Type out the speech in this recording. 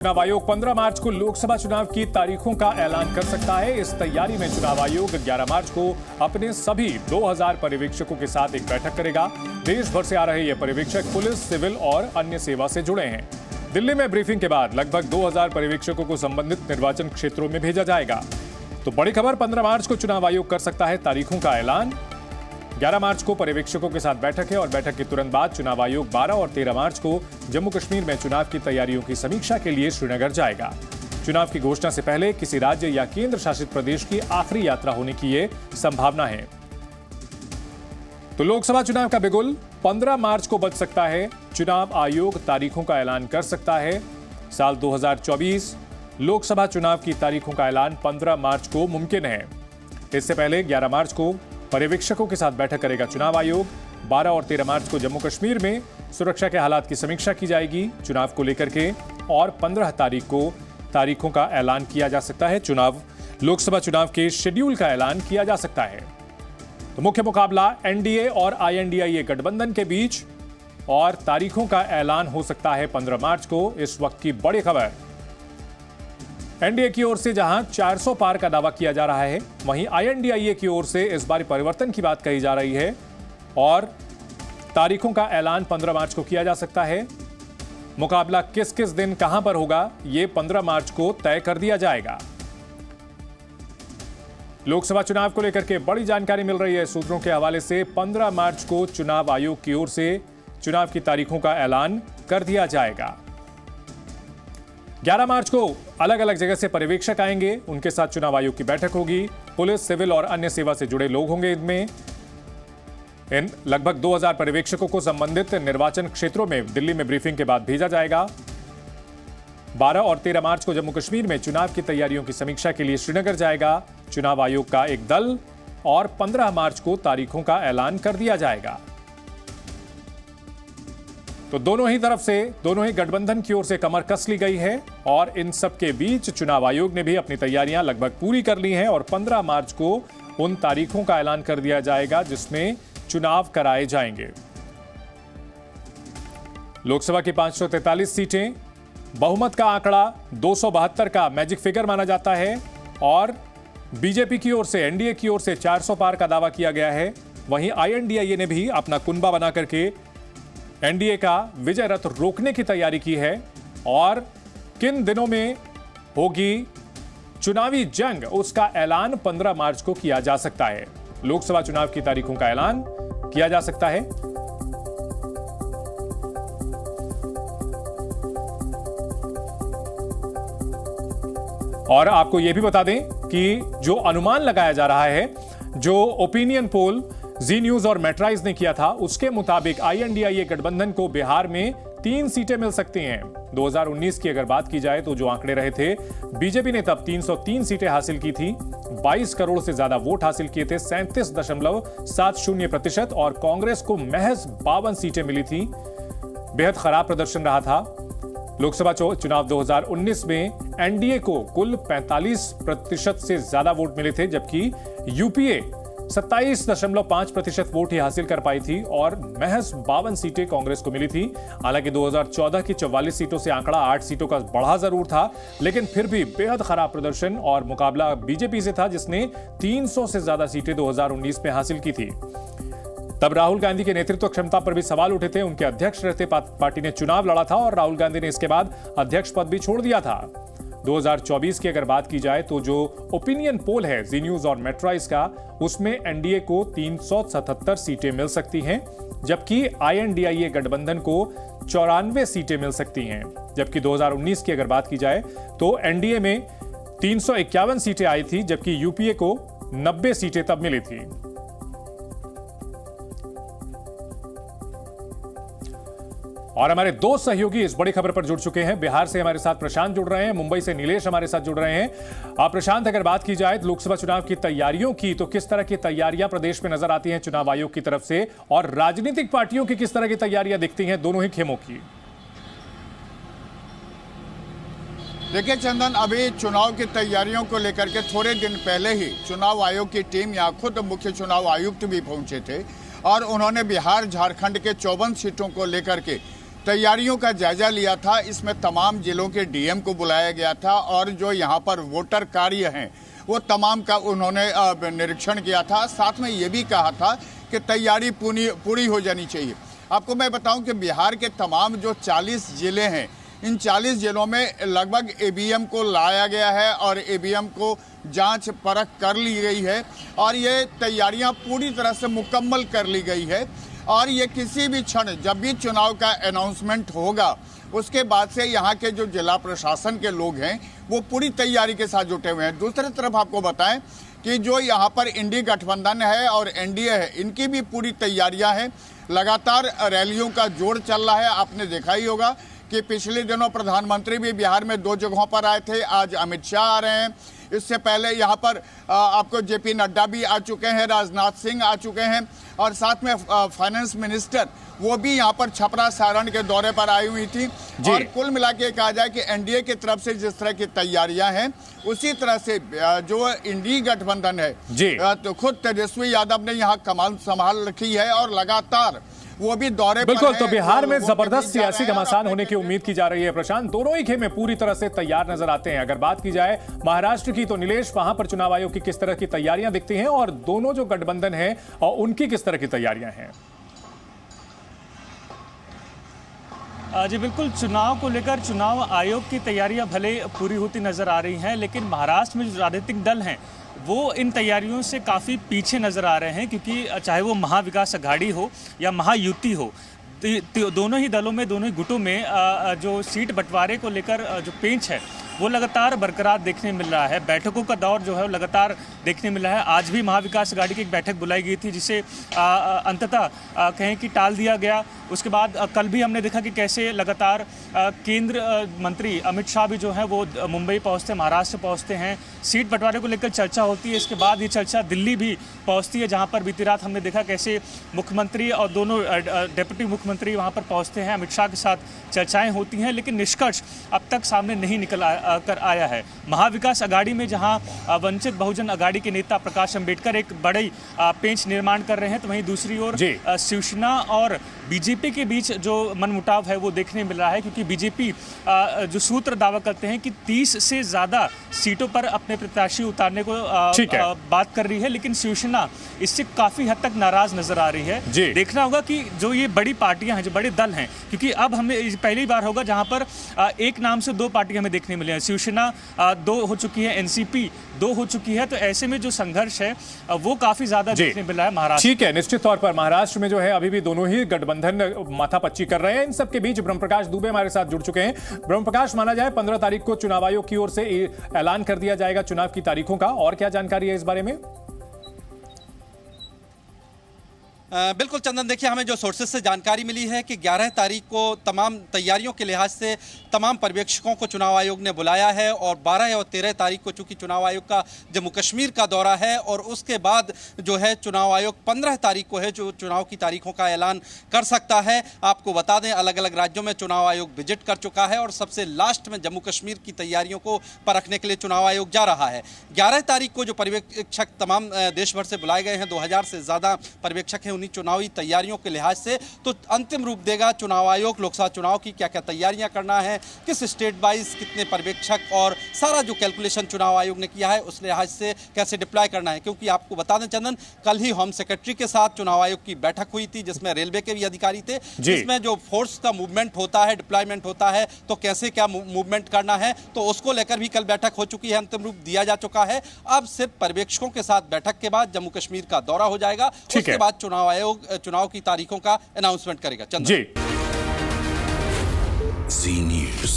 चुनाव आयोग 15 मार्च को लोकसभा चुनाव की तारीखों का ऐलान कर सकता है। इस तैयारी में चुनाव आयोग 11 मार्च को अपने सभी 2000 पर्यवेक्षकों के साथ एक बैठक करेगा। देश भर से आ रहे ये पर्यवेक्षक पुलिस, सिविल और अन्य सेवा से जुड़े हैं। दिल्ली में ब्रीफिंग के बाद लगभग 2000 पर्यवेक्षकों को संबंधित निर्वाचन क्षेत्रों में भेजा जाएगा। तो बड़ी खबर, 15 मार्च को चुनाव आयोग कर सकता है तारीखों का ऐलान। 11 मार्च को पर्यवेक्षकों के साथ बैठक है और बैठक के तुरंत बाद चुनाव आयोग 12 और 13 मार्च को जम्मू कश्मीर में चुनाव की तैयारियों की समीक्षा के लिए श्रीनगर जाएगा। चुनाव की घोषणा से पहले किसी राज्य या केंद्र शासित प्रदेश की आखिरी यात्रा होने की ये संभावना है। तो लोकसभा चुनाव का बिगुल 15 मार्च को बज सकता है। चुनाव आयोग तारीखों का ऐलान कर सकता है। साल 2024 लोकसभा चुनाव की तारीखों का ऐलान 15 मार्च को मुमकिन है। इससे पहले 11 मार्च को पर्यवेक्षकों के साथ बैठक करेगा चुनाव आयोग। 12 और 13 मार्च को जम्मू कश्मीर में सुरक्षा के हालात की समीक्षा की जाएगी चुनाव को लेकर के, और 15 तारीख को तारीखों का ऐलान किया जा सकता है। लोकसभा चुनाव के शेड्यूल का ऐलान किया जा सकता है। तो मुख्य मुकाबला एनडीए और आईएनडीआईए गठबंधन के बीच, और तारीखों का ऐलान हो सकता है 15 मार्च को। इस वक्त की बड़ी खबर, एनडीए की ओर से जहां 400 पार का दावा किया जा रहा है, वहीं आईएनडीआईए की ओर से इस बार परिवर्तन की बात कही जा रही है और तारीखों का ऐलान 15 मार्च को किया जा सकता है। मुकाबला किस किस दिन कहां पर होगा, यह 15 मार्च को तय कर दिया जाएगा। लोकसभा चुनाव को लेकर के बड़ी जानकारी मिल रही है सूत्रों के हवाले से। 15 मार्च को चुनाव आयोग की ओर से चुनाव की तारीखों का ऐलान कर दिया जाएगा। 11 मार्च को अलग अलग जगह से पर्यवेक्षक आएंगे, उनके साथ चुनाव आयोग की बैठक होगी। पुलिस, सिविल और अन्य सेवा से जुड़े लोग होंगे इनमें। इन लगभग 2000 पर्यवेक्षकों को संबंधित निर्वाचन क्षेत्रों में दिल्ली में ब्रीफिंग के बाद भेजा जाएगा। 12 और 13 मार्च को जम्मू कश्मीर में चुनाव की तैयारियों की समीक्षा के लिए श्रीनगर जाएगा चुनाव आयोग का एक दल, और 15 मार्च को तारीखों का ऐलान कर दिया जाएगा। तो दोनों ही तरफ से, दोनों ही गठबंधन की ओर से कमर कस ली गई है, और इन सब के बीच चुनाव आयोग ने भी अपनी तैयारियां लगभग पूरी कर ली हैं, और 15 मार्च को उन तारीखों का ऐलान कर दिया जाएगा जिसमें चुनाव कराए जाएंगे। लोकसभा की 543 सीटें, बहुमत का आंकड़ा 272 का मैजिक फिगर माना जाता है, और बीजेपी की ओर से, एनडीए की ओर से 400 पार का दावा किया गया है। वहीं आईएनडीआईए ने भी अपना कुनबा बना करके एनडीए का विजय रथ रोकने की तैयारी की है। और किन दिनों में होगी चुनावी जंग, उसका ऐलान 15 मार्च को किया जा सकता है। लोकसभा चुनाव की तारीखों का ऐलान किया जा सकता है। और आपको यह भी बता दें कि जो अनुमान लगाया जा रहा है, जो ओपिनियन पोल जी न्यूज और मेट्राइज ने किया था, उसके मुताबिक आईएनडीआईए गठबंधन को बिहार में 3 सीटें मिल सकती हैं। 2019 की अगर बात की जाए तो जो आंकड़े रहे थे, बीजेपी ने तब 303 सीटें हासिल की थी, 22 करोड़ से ज्यादा वोट हासिल किए थे, 37.70%, और कांग्रेस को महज 52 सीटें मिली थी। बेहद खराब प्रदर्शन रहा था। लोकसभा चुनाव 2019 में एनडीए को कुल 45% से ज्यादा वोट मिले थे, जबकि यूपीए 27.5% वोट ही हासिल कर पाई थी, और महज 52 सीटें कांग्रेस को मिली थी। हालांकि 2014 की 44 सीटों से आंकड़ा 8 सीटों का बढ़ा जरूर था, लेकिन फिर भी बेहद खराब प्रदर्शन, और मुकाबला बीजेपी से था जिसने 300 से ज्यादा सीटें 2019 में हासिल की थी। तब राहुल गांधी के नेतृत्व क्षमता पर भी सवाल उठे थे। उनके अध्यक्ष रहते पार्टी ने चुनाव लड़ा था, और राहुल गांधी ने इसके बाद अध्यक्ष पद भी छोड़ दिया था। 2024 की अगर बात की जाए तो जो ओपिनियन पोल है जी न्यूज और मेट्राइज का, उसमें एनडीए को 377 सीटें मिल सकती हैं, जबकि आईएनडीआईए गठबंधन को 94 सीटें मिल सकती हैं। जबकि 2019 की अगर बात की जाए तो एनडीए में 351 सीटें आई थी, जबकि यूपीए को 90 सीटें तब मिली थी। और हमारे दो सहयोगी इस बड़ी खबर पर जुड़ चुके हैं। बिहार से हमारे साथ प्रशांत जुड़ रहे हैं, मुंबई से नीलेश हमारे साथ जुड़ रहे हैं। प्रशांत, अगर बात की जाए लोकसभा चुनाव की तैयारियों की, तो किस तरह की तैयारियां प्रदेश में नजर आती हैं चुनाव आयोग की तरफ से, और राजनीतिक पार्टियों की किस तरह की तैयारियां दिखती हैं दोनों ही खेमों की? देखिए चंदन, अभी चुनाव की तैयारियों को लेकर के थोड़े दिन पहले ही चुनाव आयोग की टीम यहाँ खुद मुख्य चुनाव आयुक्त भी पहुंचे थे, और उन्होंने बिहार झारखंड के 54 सीटों को लेकर के तैयारियों का जायजा लिया था। इसमें तमाम जिलों के डीएम को बुलाया गया था और जो यहाँ पर वोटर कार्य हैं वो तमाम का उन्होंने निरीक्षण किया था। साथ में ये भी कहा था कि तैयारी पूरी हो जानी चाहिए। आपको मैं बताऊं कि बिहार के तमाम जो 40 जिले हैं, इन 40 जिलों में लगभग ईवीएम को लाया गया है और ईवीएम को जांच परख कर ली गई है और ये तैयारियां पूरी तरह से मुकम्मल कर ली गई है और ये किसी भी क्षण जब भी चुनाव का अनाउंसमेंट होगा उसके बाद से यहाँ के जो जिला प्रशासन के लोग हैं वो पूरी तैयारी के साथ जुटे हुए हैं। दूसरी तरफ आपको बताएं कि जो यहाँ पर इंडी गठबंधन है और एनडीए है, इनकी भी पूरी तैयारियां हैं। लगातार रैलियों का जोर चल रहा है। आपने देखा ही होगा कि पिछले दिनों प्रधानमंत्री भी बिहार में 2 जगहों पर आए थे। आज अमित शाह आ रहे हैं। इससे पहले यहाँ पर आपको जेपी नड्डा भी आ चुके हैं, राजनाथ सिंह आ चुके हैं और साथ में फाइनेंस मिनिस्टर वो भी यहाँ पर छपरा सारण के दौरे पर आई हुई थी। और कुल मिला के कहा जाए कि एनडीए की तरफ से जिस तरह की तैयारियां हैं उसी तरह से जो इंडी गठबंधन है तो खुद तेजस्वी यादव ने यहाँ कमान संभाल रखी है और लगातार वो भी दौरे बिल्कुल। तो बिहार में जबरदस्त सियासी घमासान होने की उम्मीद की जा रही है। प्रशांत, दोनों ही खेमे पूरी तरह से तैयार नजर आते हैं। अगर बात की जाए महाराष्ट्र की तो नीलेश, वहां पर चुनाव आयोग की किस तरह की तैयारियां दिखती हैं और दोनों जो गठबंधन है और उनकी किस तरह की तैयारियां हैं? जी बिल्कुल, चुनाव को लेकर चुनाव आयोग की तैयारियां भले पूरी होती नजर आ रही हैं, लेकिन महाराष्ट्र में जो राजनीतिक दल हैं वो इन तैयारियों से काफ़ी पीछे नज़र आ रहे हैं, क्योंकि चाहे वो महाविकास अघाड़ी हो या महायुति हो, दोनों ही दलों में, दोनों ही गुटों में जो सीट बंटवारे को लेकर जो पेंच है वो लगातार बरकरार देखने मिल रहा है। बैठकों का दौर जो है वो लगातार देखने मिल रहा है। आज भी महाविकास अघाड़ी की एक बैठक बुलाई गई थी जिसे अंततः कहें कि टाल दिया गया। उसके बाद कल भी हमने देखा कि कैसे लगातार केंद्र मंत्री अमित शाह भी जो है वो मुंबई पहुंचते हैं, महाराष्ट्र पहुंचते हैं, सीट बंटवारे को लेकर चर्चा होती है। इसके बाद ये चर्चा दिल्ली भी पहुंचती है, जहां पर बीती रात हमने देखा कैसे मुख्यमंत्री और दोनों डिप्टी मुख्यमंत्री वहां पर पहुंचते हैं, अमित शाह के साथ चर्चाएं होती हैं, लेकिन निष्कर्ष अब तक सामने नहीं निकल कर आया है। महाविकास अघाड़ी में जहां वंचित बहुजन अघाड़ी के नेता प्रकाश अंबेडकर एक बड़ी पेंच निर्माण कर रहे हैं, तो वहीं दूसरी ओर शिवसेना और बीजेपी के बीच जो मनमुटाव है वो देखने मिल रहा है, क्योंकि बीजेपी जो सूत्र दावा करते हैं कि 30 से ज्यादा सीटों पर अपने प्रत्याशी उतारने को बात कर रही है, लेकिन शिवसेना इससे काफी हद तक नाराज नजर आ रही है। देखना होगा कि जो ये बड़ी पार्टियां हैं, जो बड़े दल हैं, क्योंकि अब हमें पहली बार होगा जहां पर एक नाम से 2 पार्टियां हमें देखने मिली हैं। शिवसेना 2 हो चुकी है, एनसीपी 2 हो चुकी है, तो ऐसे में जो संघर्ष है वो काफी ज्यादा देखने मिल रहा है महाराष्ट्र। ठीक है, निश्चित तौर पर महाराष्ट्र में जो है अभी भी दोनों ही गठबंधन माथापच्ची कर रहे हैं। इन सबके बीच ब्रह्मप्रकाश दुबे हमारे साथ जुड़ चुके हैं। ब्रह्मप्रकाश, माना जाए 15 तारीख को चुनाव आयोग की ओर से ऐलान कर दिया जाएगा चुनाव की तारीखों का, और क्या जानकारी है इस बारे में? बिल्कुल चंदन, देखिए हमें जो सोर्सेज से जानकारी मिली है कि 11 तारीख को तमाम तैयारियों के लिहाज से तमाम पर्यवेक्षकों को चुनाव आयोग ने बुलाया है और 12 और 13 तारीख को चूंकि चुनाव आयोग का जम्मू कश्मीर का दौरा है और उसके बाद जो है चुनाव आयोग 15 तारीख को है जो चुनाव की तारीखों का ऐलान कर सकता है। आपको बता दें, अलग अलग राज्यों में चुनाव आयोग विजिट कर चुका है और सबसे लास्ट में जम्मू कश्मीर की तैयारियों को परखने के लिए चुनाव आयोग जा रहा है। 11 तारीख को जो पर्यवेक्षक तमाम देश भर से बुलाए गए हैं, 2000 से ज़्यादा पर्यवेक्षक हैं, चुनावी तैयारियों के लिहाज से तो अंतिम रूप देगा चुनाव आयोग लोकसभा चुनाव की क्या क्या तैयारियां करना है, किस स्टेट वाइज कितने पर्यवेक्षक और सारा जो कैलकुलेशन चुनाव आयोग ने किया है उस लिहाज से कैसे डिप्लॉय करना है। क्योंकि आपको बता दें चंदन, कल ही होम सेक्रेटरी के साथ चुनाव आयोग की बैठक हुई थी जिसमें रेलवे के भी अधिकारी थे, जिसमें जो फोर्स का मूवमेंट होता है, डिप्लॉयमेंट होता है, तो कैसे क्या मूवमेंट करना है, तो उसको लेकर भी कल बैठक हो चुकी है, अंतिम रूप दिया जा चुका है। अब सिर्फ पर्यवेक्षकों के साथ बैठक के बाद जम्मू कश्मीर का दौरा हो जाएगा, उसके बाद चुनाव आयोग चुनाव की तारीखों का अनाउंसमेंट करेगा। चंद्र जी। Zee News।